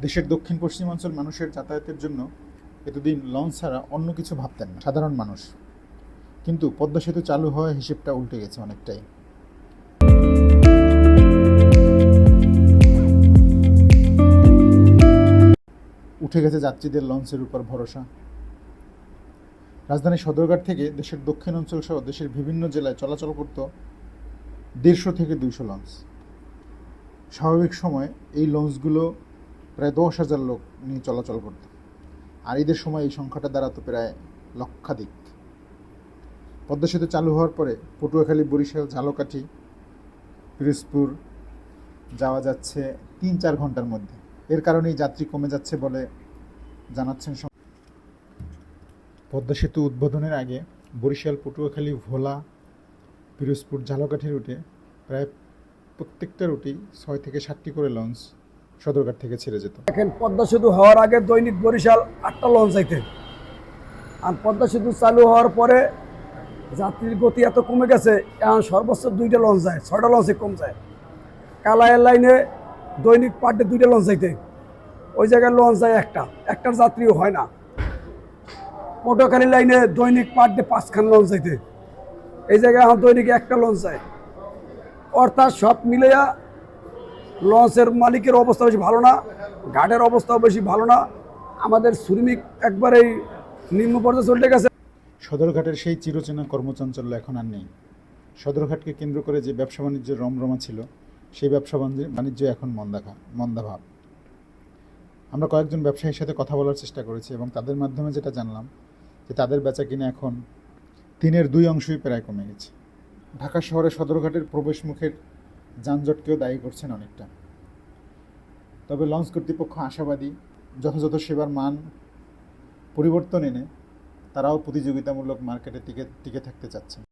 দেশের দক্ষিণ পশ্চিমাঞ্চল মানুষের যাতায়াতের জন্য এতদিন লঞ্চ ছাড়া অন্য কিছু ভাবতেন না সাধারণ মানুষ। কিন্তু পদ্মা সেতু চালু হওয়ায় হিসেবটা উল্টে গেছে অনেকটাই। উঠে গেছে যাত্রীদের লঞ্চের উপর ভরসা। রাজধানী সদরঘাট থেকে দেশের দক্ষিণ অঞ্চল সহ দেশের বিভিন্ন জেলায় চলাচল করত 150 থেকে 200 লঞ্চ। স্বাভাবিক সময় এই লঞ্চগুলো প্রায় 10,000 লোক নিয়ে চলাচল করত, আর ঈদের সময় এই সংখ্যাটা দাঁড়াতো প্রায় লক্ষাধিক। পদ্মা সেতু চালু হওয়ার পরে পটুয়াখালী, বরিশাল, ঝালকাঠি, পিরোজপুর যাওয়া যাচ্ছে 3-4 ঘন্টার মধ্যে। এর কারণেই যাত্রী কমে যাচ্ছে বলে জানাচ্ছেন। পদ্মা সেতু উদ্বোধনের আগে বরিশাল, পটুয়াখালী, ভোলা, পিরোজপুর, ঝালকাঠি রুটে প্রায় প্রত্যেকটা রুটেই 6 থেকে 7টি করে লঞ্চ সদরঘাট থেকে ছেড়ে যেত। এখন পদ্মা সেতু হওয়ার আগে দৈনিক বরিশাল 8টা লঞ্চ যাইতে, আর পদ্মা সেতু চালু হওয়ার পরে যাত্রীর গতি এত কমে গেছে, এখন সর্বোচ্চ 2টা লঞ্চ যায়, 6টা লঞ্চে কম যায়। কালাইয়ের লাইনে দৈনিক পার ডে 2টা লঞ্চ যাইতে, ওই জায়গায় লঞ্চ যায় একটার যাত্রীও হয় না। পটুয়াখালী লাইনে দৈনিক পার ডে 5খান লঞ্চ যাইতে, এই জায়গায় এখন দৈনিক একটা লঞ্চ যায়। অর্থাৎ সব মিলেয়া লঞ্চের মালিকের অবস্থা বেশি ভালো না, ঘাটের অবস্থাও বেশি ভালো না, আমাদের শ্রমিক একবারেই নিম্ন পর্যায়ে চলে গেছে। সদরঘাটের সেই চিরচেনা কর্মচাঞ্চল্য এখন আর নেই। সদরঘাটকে কেন্দ্র করে যে ব্যবসা বাণিজ্যের রমরমা ছিল, সেই ব্যবসা বাণিজ্য এখন মন্দাভাব। আমরা কয়েকজন ব্যবসায়ীর সাথে কথা বলার চেষ্টা করেছি এবং তাদের মাধ্যমে যেটা জানলাম যে তাদের বেচা কিনা এখন 3-এর 2 অংশই প্রায় কমে গেছে। ঢাকা শহরে সদরঘাটের প্রবেশ মুখের যানজটকেও দায়ী করছেন অনেকটা। তবে লঞ্চ কর্তৃপক্ষ আশাবাদী, যথাযথ সেবার মান পরিবর্তন এনে তারাও প্রতিযোগিতামূলক মার্কেটে টিকে থাকতে চাচ্ছেন।